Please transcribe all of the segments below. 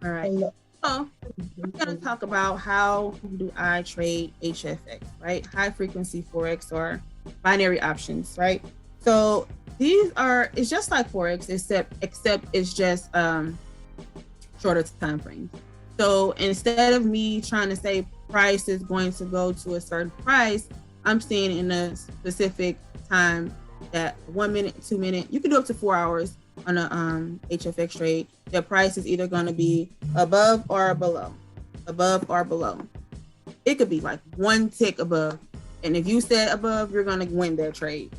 All right. So we're going to talk about how do I trade HFX, right? High frequency Forex or binary options, right? So these are, it's just like Forex, except it's just shorter time frames. So instead of me trying to say price is going to go to a certain price, I'm seeing in a specific time that 1 minute, 2 minutes, you can do up to 4 hours on a HFX trade. The price is either going to be above or below. It could be like one tick above. And if you said above, you're going to win that trade.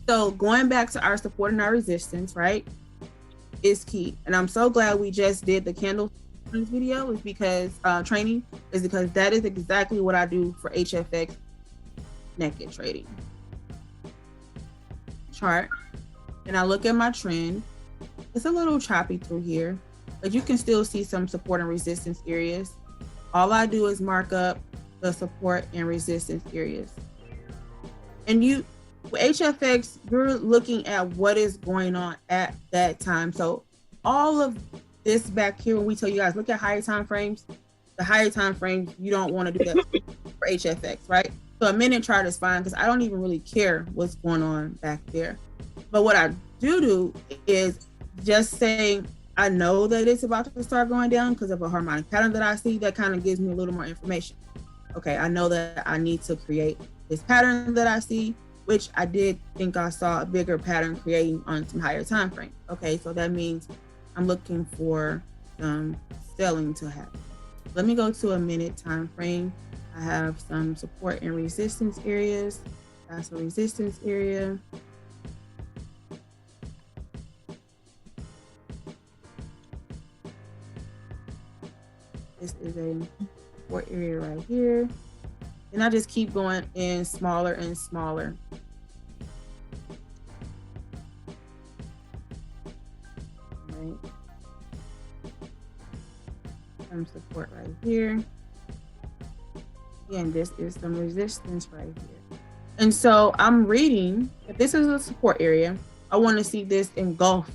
So going back to our support and our resistance, right, is key. And I'm so glad we just did the candle video is because training is because that is exactly what I do for HFX naked trading chart. And I look at my trend. It's a little choppy through here, but you can still see some support and resistance areas. All I do is mark up the support and resistance areas. And with HFX, you're looking at what is going on at that time. So all of this back here, when we tell you guys, look at higher time frames, the higher time frames, you don't want to do that for HFX, right? So a minute chart is fine because I don't even really care what's going on back there. But what I do is just saying, I know that it's about to start going down because of a harmonic pattern that I see that kind of gives me a little more information. Okay, I know that I need to create this pattern that I see, which I did think I saw a bigger pattern creating on some higher time frame. Okay, so that means I'm looking for some selling to happen. Let me go to a minute time frame. I have some support and resistance areas. That's a resistance area. This is a support area right here. And I just keep going in smaller and smaller. Right. Some support right here. Again, this is some resistance right here. And so I'm reading, if this is a support area, I want to see this engulf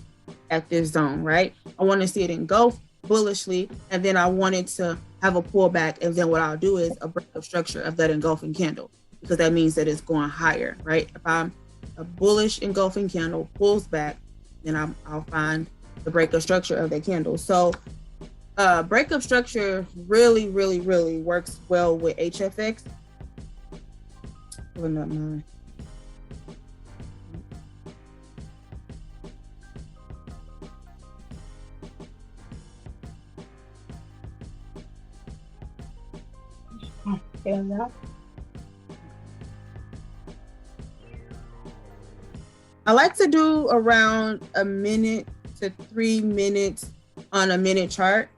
at this zone, right? I want to see it engulf bullishly, and then I want it to have a pullback, and then what I'll do is a breakup structure of that engulfing candle, because that means that it's going higher, right? If I'm a bullish engulfing candle pulls back, then I'll find the breakup structure of that candle. So breakup structure really works well with HFX. Pulling up mine. I like to do around a minute to 3 minutes on a minute chart.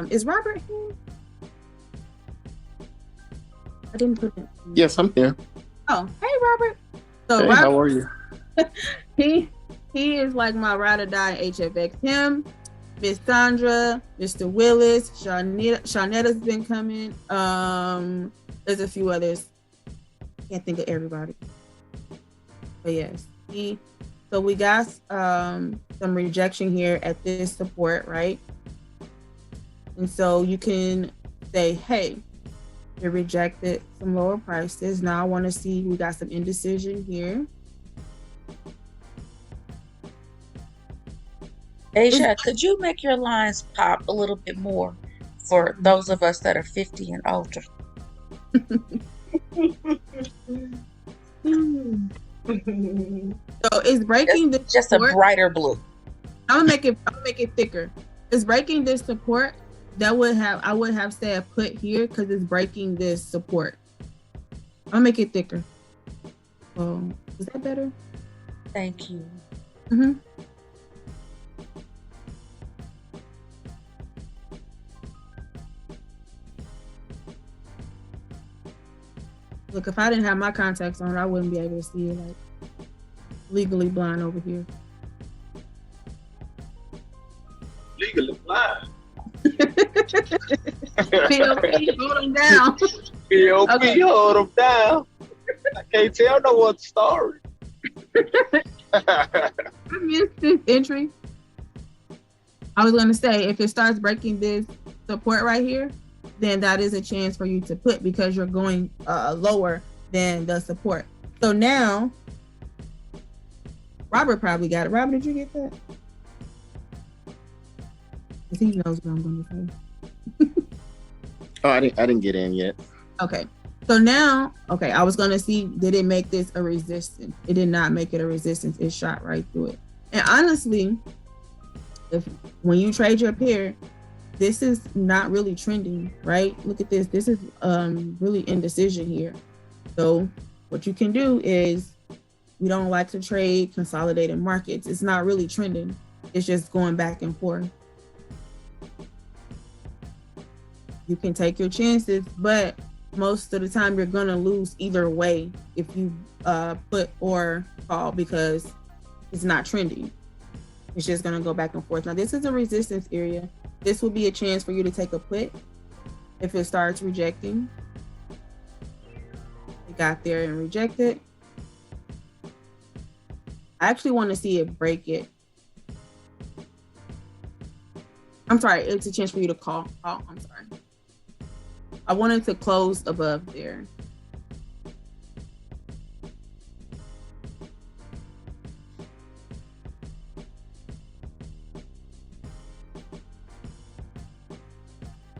Is Robert here? I didn't put it. Yes, I'm here. Oh, hey, Robert. So hey, Robert, how are you? he is like my ride or die HFX. Him, Miss Sandra, Mr. Willis, Shaunetta's been coming. There's a few others. Can't think of everybody. But yes, so we got some rejection here at this support, right? And so you can say, hey, it rejected some lower prices. Now I want to see, we got some indecision here. Asia, could you make your lines pop a little bit more for those of us that are 50 and older? So it's breaking this just support. A brighter blue. I'm gonna make it thicker. It's breaking this support. I would have said put here because it's breaking this support. I'll make it thicker. Oh, is that better? Thank you. Mm-hmm. Look, if I didn't have my contacts on, I wouldn't be able to see it, like legally blind over here. Legally blind? POP, hold them down. POP, Okay. hold them down. I can't tell no one story. I missed this entry. I was going to say, if it starts breaking this support right here, then that is a chance for you to put because you're going lower than the support. So now, Robert probably got it. Robert, did you get that? Because he knows what I'm going to say. Oh, I didn't get in yet. Okay. So now, okay, I was going to see, did it make this a resistance? It did not make it a resistance. It shot right through it. And honestly, when you trade your pair, this is not really trending, right? Look at this. This is really indecision here. So what you can do is, we don't like to trade consolidated markets. It's not really trending. It's just going back and forth. You can take your chances, but most of the time you're gonna lose either way if you put or call because it's not trending. It's just gonna go back and forth. Now this is a resistance area. This will be a chance for you to take a put if it starts rejecting. It got there and rejected. I actually want to see it break it. I'm sorry, it's a chance for you to call. Oh, I'm sorry. I wanted to close above there.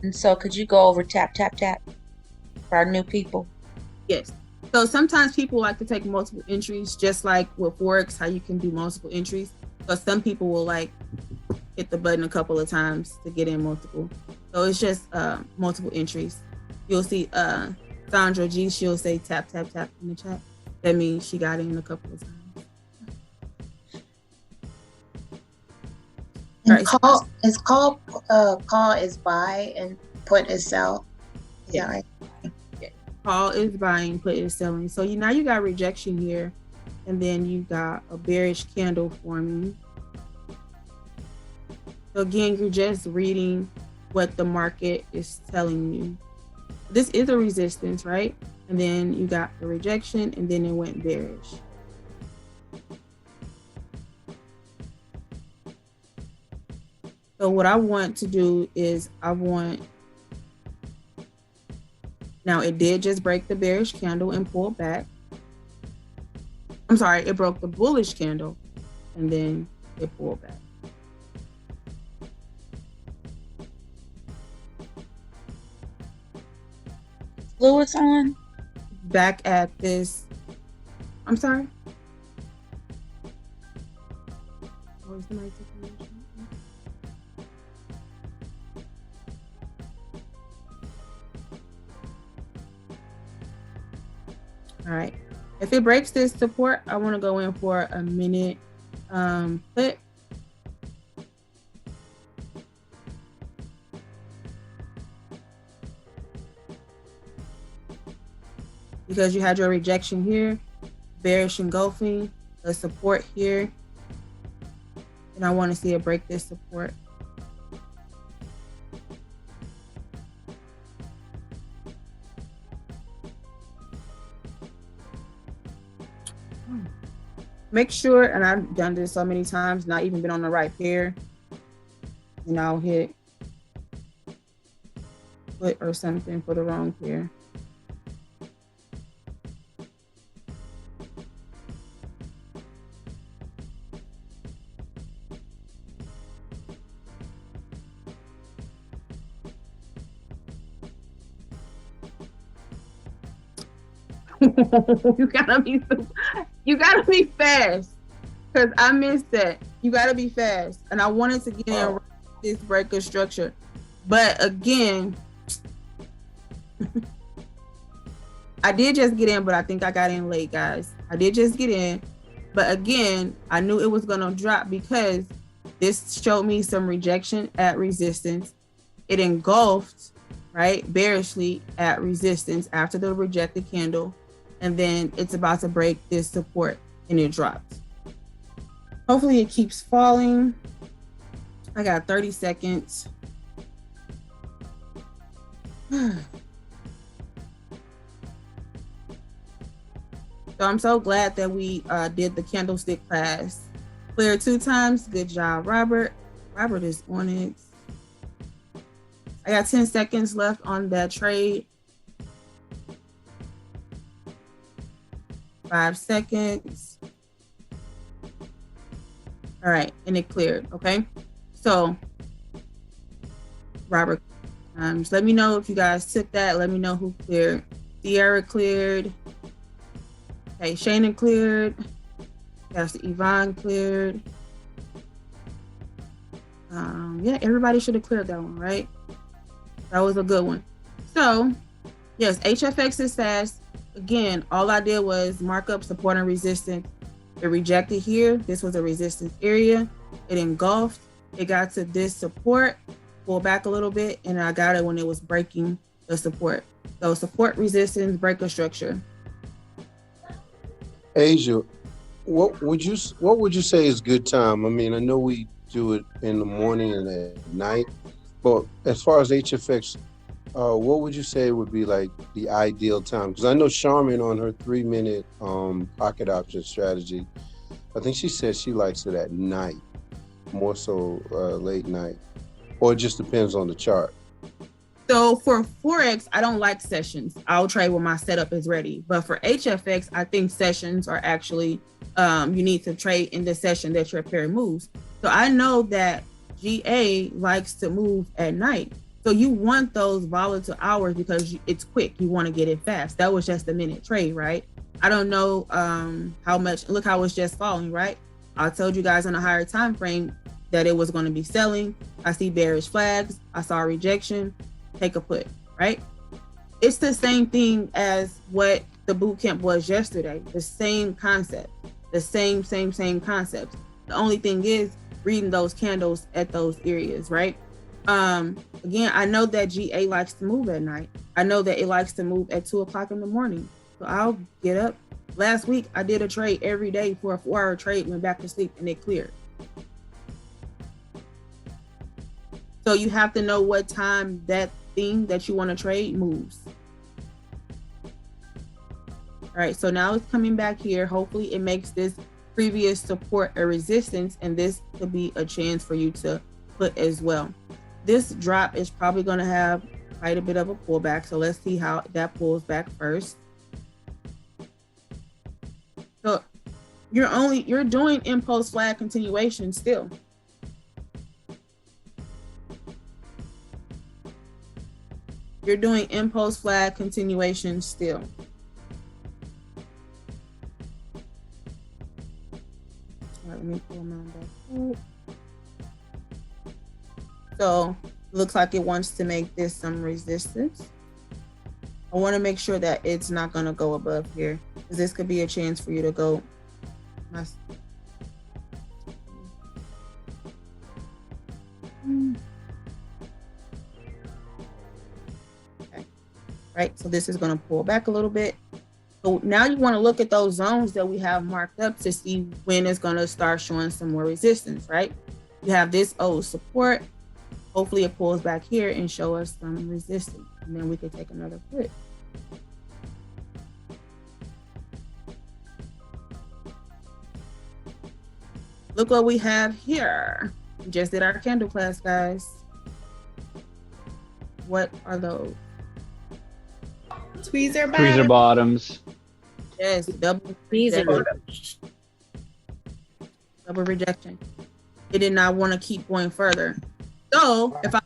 And so could you go over tap, tap, tap for our new people? Yes. So sometimes people like to take multiple entries, just like with Forex, how you can do multiple entries. But some people will like hit the button a couple of times to get in multiple. So it's just multiple entries. You'll see Sandra G, she'll say tap, tap, tap in the chat. That means she got in a couple of times. And call is buy and put is sell. Yeah, right. Yeah. Call is buying, put is selling. So now you got rejection here, and then you got a bearish candle forming. So again, you're just reading what the market is telling you. This is a resistance, right? And then you got the rejection, and then it went bearish. So what I want to do is now it did just break the bearish candle and pull back. I'm sorry, it broke the bullish candle and then it pulled back. Lewis on? Back at this, I'm sorry. Where's the mic? All right. If it breaks this support, I want to go in for a minute put. Because you had your rejection here, bearish engulfing, a support here. And I want to see it break this support. Make sure, and I've done this so many times, not even been on the right pair, and I'll hit put or something for the wrong pair. You gotta be fast, because I missed that. You gotta be fast, and I wanted to get in this breaker structure, but again, I did just get in, but I think I got in late, guys. I did just get in, but again, I knew it was gonna drop because this showed me some rejection at resistance. It engulfed, right, bearishly at resistance after the rejected candle. And then it's about to break this support and it dropped. Hopefully it keeps falling. I got 30 seconds. So I'm so glad that we did the candlestick class. Clear 2 times. Good job, Robert. Robert is on it. I got 10 seconds left on that trade. 5 seconds. All right, and it cleared, okay? So, Robert, just let me know if you guys took that. Let me know who cleared. Sierra cleared. Okay, Shannon cleared. Pastor Yvonne cleared. Yeah, everybody should have cleared that one, right? That was a good one. So, yes, HFX is fast. Again, all I did was mark up support and resistance. It rejected here. This was a resistance area. It engulfed. It got to this support, pull back a little bit, and I got it when it was breaking the support. So support, resistance, breaker structure. Asia, what would you say is good time? I mean, I know we do it in the morning and at night, but as far as HFX, what would you say would be like the ideal time? Because I know Charmin on her 3-minute pocket option strategy, I think she said she likes it at night, more so late night, or it just depends on the chart. So for Forex, I don't like sessions. I'll trade when my setup is ready. But for HFX, I think sessions are actually, you need to trade in the session that your pair moves. So I know that GA likes to move at night. So you want those volatile hours because it's quick. You want to get it fast. That was just a minute trade, right? I don't know how much, look how it's just falling, right? I told you guys on a higher time frame that it was going to be selling. I see bearish flags. I saw rejection. Take a put, right? It's the same thing as what the boot camp was yesterday. The same concept, the same concept. The only thing is reading those candles at those areas, right? Again, I know that GA likes to move at night. I know that it likes to move at 2 o'clock in the morning. So I'll get up. Last week, I did a trade every day for a 4-hour trade, went back to sleep, and it cleared. So you have to know what time that thing that you want to trade moves. All right, so now it's coming back here. Hopefully it makes this previous support a resistance, and this could be a chance for you to put as well. This drop is probably going to have quite a bit of a pullback. So let's see how that pulls back first. So you're doing impulse flag continuation still. You're doing impulse flag continuation still. All right, let me pull mine back up. So looks like it wants to make this some resistance. I want to make sure that it's not going to go above here, because this could be a chance for you to go. Okay. Right, so this is going to pull back a little bit. So now you want to look at those zones that we have marked up to see when it's going to start showing some more resistance, right? You have this old support. Hopefully it pulls back here and show us some resistance, and then we could take another put. Look what we have here. We just did our candle class, guys. What are those? Tweezer bottoms. Yes, double rejection. It did not want to keep going further. So if I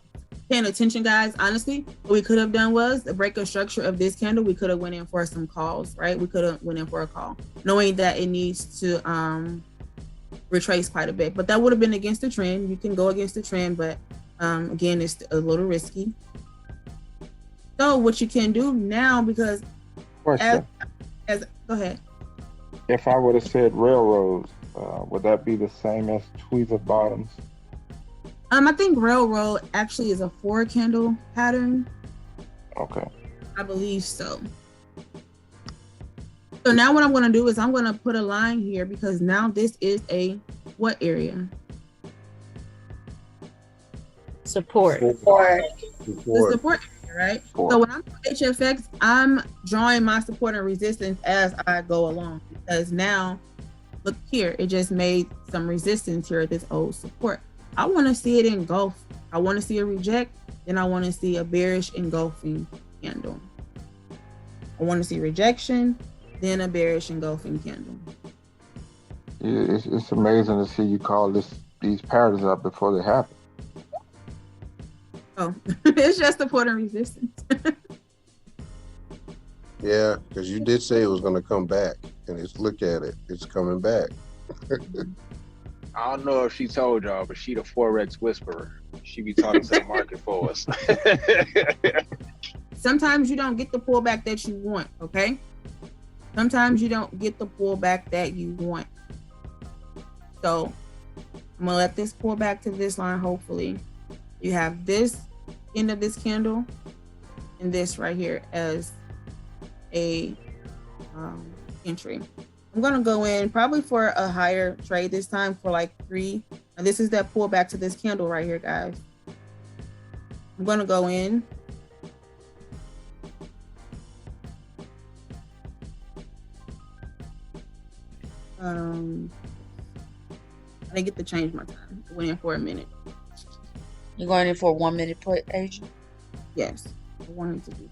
paying attention, guys, honestly, what we could have done was the breaker structure of this candle. We could have went in for some calls, right? We could have went in for a call, knowing that it needs to retrace quite a bit. But that would have been against the trend. You can go against the trend, but again, it's a little risky. So what you can do now, because Question. as go ahead. If I would have said railroads, would that be the same as tweezer bottoms? I think railroad actually is a 4 candle pattern. Okay. I believe so. So now what I'm going to do is I'm going to put a line here, because now this is a what area? Support. Or The support area, All right. Four. So when I'm on HFX, I'm drawing my support and resistance as I go along, because now look here, it just made some resistance here at this old support. I want to see it engulf. I want to see a reject, then I want to see a bearish engulfing candle. I want to see rejection, then a bearish engulfing candle. Yeah, it's amazing to see you call these patterns up before they happen. Oh, it's just support and resistance. Yeah, because you did say it was going to come back, and it's look at it, it's coming back. I don't know if she told y'all, but she the Forex whisperer. She be talking to the market for us. Sometimes you don't get the pullback that you want, okay? Sometimes you don't get the pullback that you want. So I'm gonna let this pull back to this line, hopefully. You have this end of this candle and this right here as a entry. I'm gonna go in probably for a higher trade this time for like 3. And this is that pullback to this candle right here, guys. I'm gonna go in. I didn't get to change my time. I went in for a minute. You're going in for a 1 minute put, Asia? Yes, I wanted to do.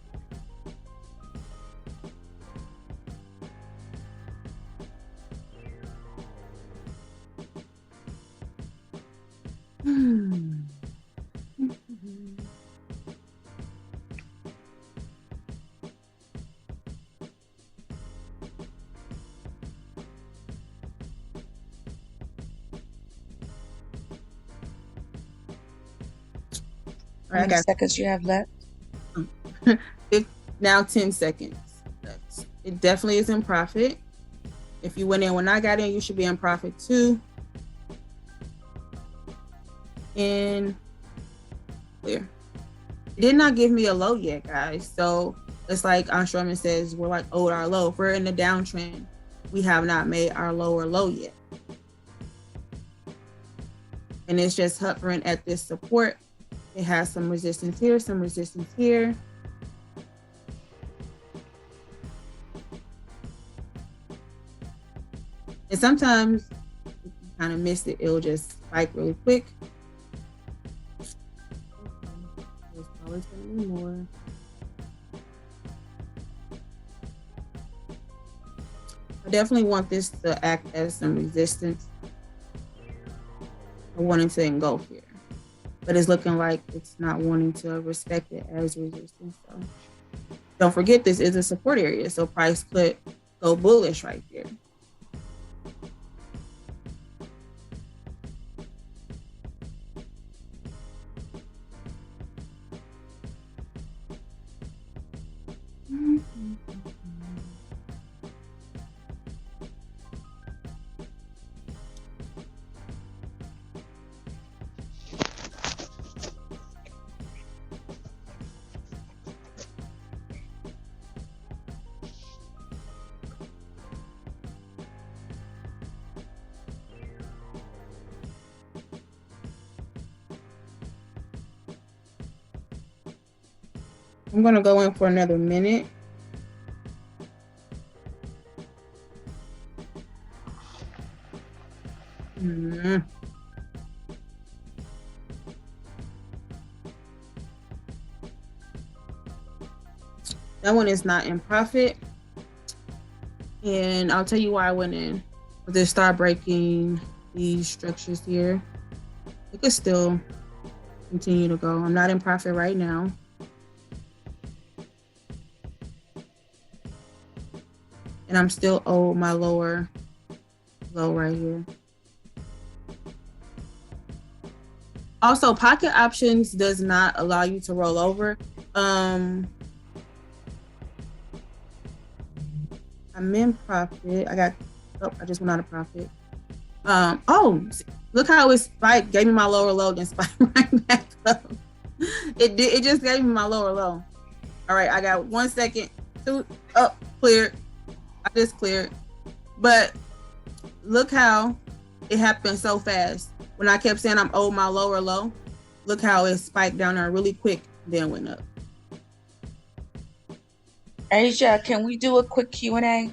How many seconds you have left? Now 10 seconds. It definitely is in profit. If you went in when I got in, you should be in profit too. And clear. It did not give me a low yet, guys. So it's like Anstroman says, we're like owed our low. If we're in the downtrend, we have not made our lower low yet. And it's just hovering at this support. It has some resistance here, some resistance here. And sometimes you kind of miss it. It'll just spike really quick. There's always going to be more. I definitely want this to act as some resistance. I want it to engulf here. But it's looking like it's not wanting to respect it as resistance. So don't forget, this is a support area. So price could go bullish right there. I'm going to go in for another minute. That one is not in profit. And I'll tell you why I went in. They start breaking these structures here. It could still continue to go. I'm not in profit right now. And I'm still owed my lower low right here. Also, pocket options does not allow you to roll over. I'm in profit. I just went out of profit. Oh, look how it spiked, gave me my lower low, then spiked right back up. It just gave me my lower low. All right, I got 1 second. 2, up, cleared. I just cleared. But look how it happened so fast. When I kept saying I'm owed my lower low, look how it spiked down there really quick, then went up. Asia, can we do a quick Q&A?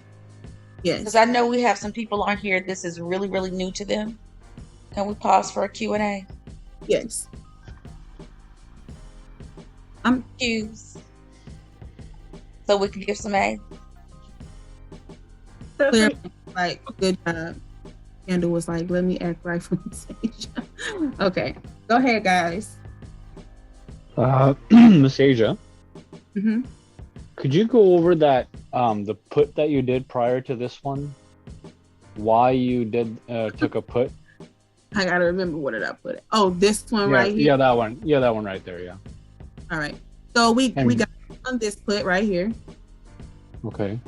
Yes. Because I know we have some people on here. This is really, really new to them. Can we pause for a Q&A? Yes. Cues. So we can give some A. Clear, like, good job. Kendall was like, let me act right from the stage. Okay, go ahead, guys. Miss Asia, Mm-hmm. could you go over that the put that you did prior to this one? Why you took a put? I gotta remember what did I put it. Oh, this one Yeah, right here. yeah, that one. Yeah, that one right there. Yeah. All right. So we And- got on this put right here. Okay.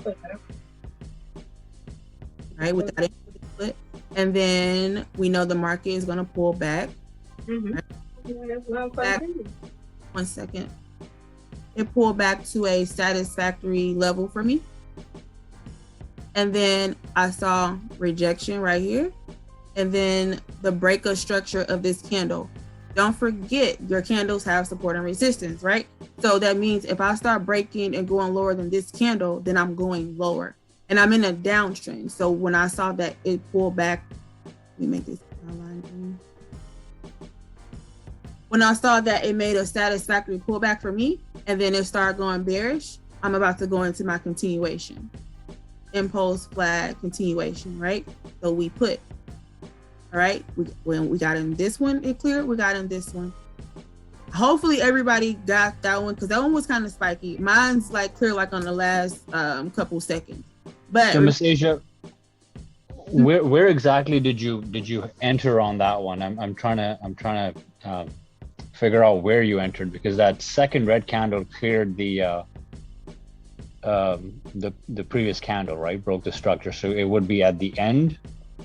Right, with that put. And then we know the market is gonna pull back. Back. 1 second. It pulled back to a satisfactory level for me. And then I saw rejection right here. And then the breakup structure of this candle. Don't forget your candles have support and resistance, right? So that means if I start breaking and going lower than this candle, then I'm going lower. And I'm in a downtrend. So when I saw that it pulled back, let me make this line green. When I saw that it made a satisfactory pullback for me, and then it started going bearish, I'm about to go into my continuation. Impulse flag continuation, right? So we put, all right, when we got in this one, it cleared, we got in this one. Hopefully everybody got that one, because that one was kind of spiky. Mine's like clear like on the last couple seconds. But So Miss Asia, where exactly did you enter on that one? I'm trying to figure out where you entered, because that second red candle cleared the previous candle, right? Broke the structure, so it would be at the end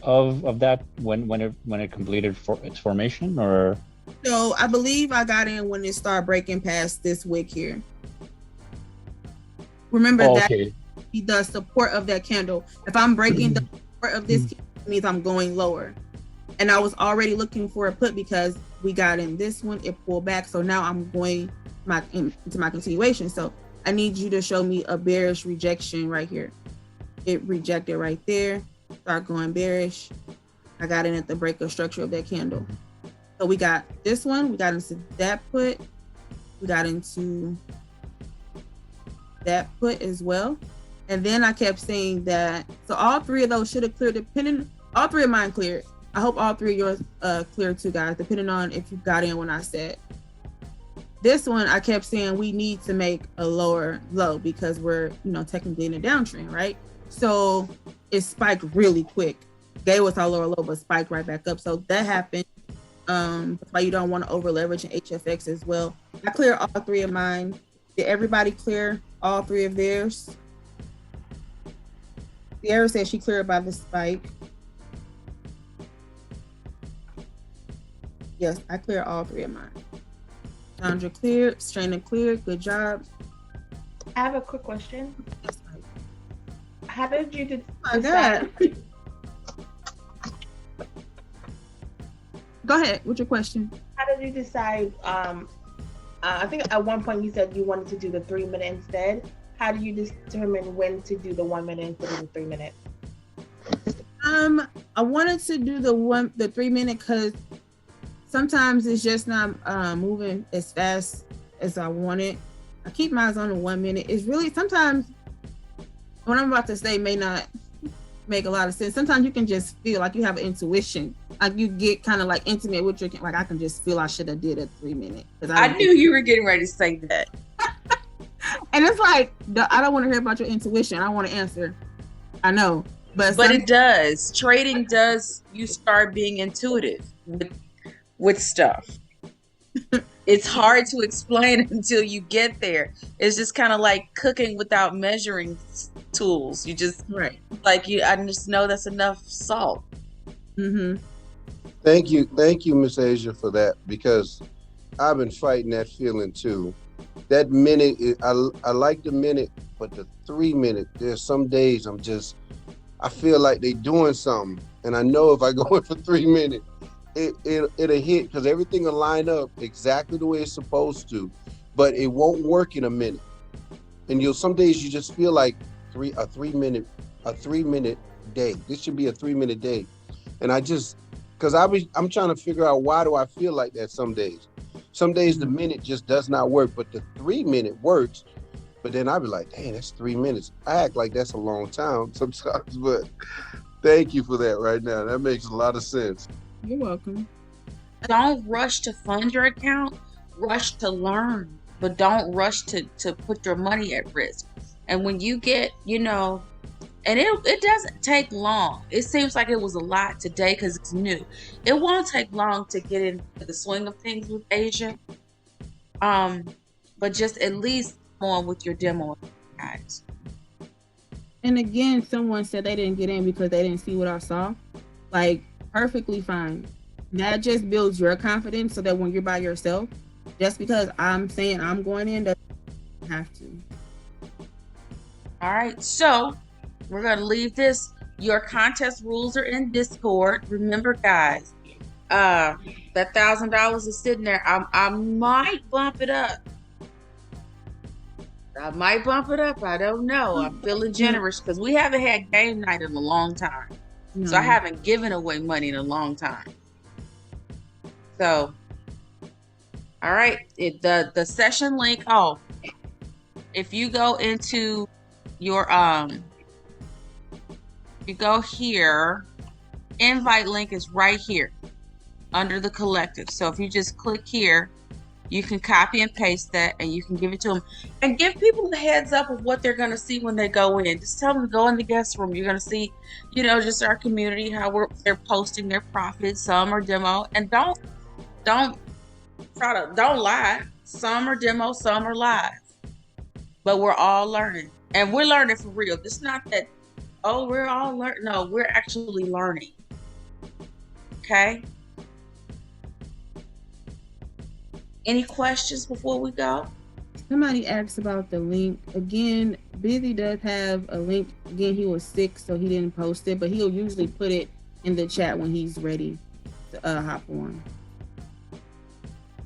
of that when it completed for its formation, or? So I believe I got in when it started breaking past this wick here. Remember that the support of that candle. If I'm breaking the support of this candle, it means I'm going lower. And I was already looking for a put because we got in this one, it pulled back. So now I'm going into my continuation. So I need you to show me a bearish rejection right here. It rejected right there, start going bearish. I got in at the breakup structure of that candle. So we got this one, we got into that put, we got into that put as well. And then I kept saying that, so all three of those should have cleared, all three of mine cleared. I hope all three of yours cleared too, guys, depending on if you got in when I said. This one, I kept saying we need to make a lower low because we're, technically in a downtrend, right? So it spiked really quick. Gave us our lower low, but spiked right back up. So that happened. That's why you don't want to over leverage in HFX as well. I cleared all three of mine. Did everybody clear all three of theirs? Sierra said she cleared by the spike. Yes, I cleared all three of mine. Sandra cleared, Strainer cleared, good job. I have a quick question. Yes, ma'am. How did you Oh my God. Go ahead, what's your question? How did you decide? I think at one point you said you wanted to do the 3 minute instead. How do you determine when to do the 1 minute instead of the 3 minute? I wanted to do the 3 minute because sometimes it's just not moving as fast as I want it. I keep mine on the 1 minute. It's really, sometimes what I'm about to say may not make a lot of sense. Sometimes you can just feel like you have an intuition. Like you get kind of like intimate with your, like I can just feel I should have did a 3 minute. I knew you were getting ready to say that. And it's like, I don't want to hear about your intuition. I want to answer. I know. But it does. Trading does, you start being intuitive with stuff. It's hard to explain until you get there. It's just kind of like cooking without measuring tools. You just, right. Like I just know that's enough salt. Mm-hmm. Thank you, Miss Asia, for that, because I've been fighting that feeling too. That minute, I like the minute, but the 3 minute, there's some days I feel like they doing something, and I know if I go in for 3 minutes, it'll hit, because everything will line up exactly the way it's supposed to, but it won't work in a minute. and some days you just feel like a 3 minute day. This should be a 3 minute day. And because I'm trying to figure out, why do I feel like that some days? Some days the minute just does not work, but the 3 minute works. But then I'll be like, dang, that's 3 minutes. I act like that's a long time sometimes, but thank you for that right now. That makes a lot of sense. You're welcome. Don't rush to fund your account. Rush to learn, but don't rush to put your money at risk. And when you get, and it doesn't take long. It seems like it was a lot today because it's new. It won't take long to get into the swing of things with Asia. But just at least on with your demo, guys. And again, someone said they didn't get in because they didn't see what I saw. Like, perfectly fine. That just builds your confidence so that when you're by yourself, just because I'm saying I'm going in, doesn't have to. All right, so we're going to leave this. Your contest rules are in Discord. Remember, guys, that $1,000 is sitting there. I might bump it up. I don't know. I'm feeling generous because we haven't had game night in a long time. No. So I haven't given away money in a long time. So, all right, the session link. Oh, if you go into your you go here, invite link is right here under the collective. So if you just click here, you can copy and paste that, and you can give it to them, and give people the heads up of what they're going to see when they go in. Just tell them to go in the guest room. You're going to see, just our community, how they're posting their profits. Some are demo, and don't lie. Some are demo, some are live, but we're all learning, and we're learning for real. It's not that, oh, we're all learning. No, we're actually learning. Okay. Any questions before we go? Somebody asked about the link. Again, Busy does have a link. Again, he was sick, so he didn't post it, but he'll usually put it in the chat when he's ready to hop on.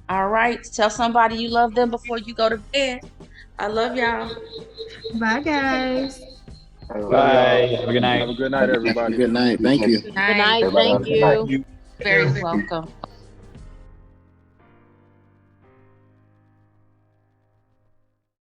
All right. Tell somebody you love them before you go to bed. I love y'all. Bye, guys. Bye. Have a good night. Have a good night, everybody. Good night. Thank you. Good night. Thank you. Very welcome.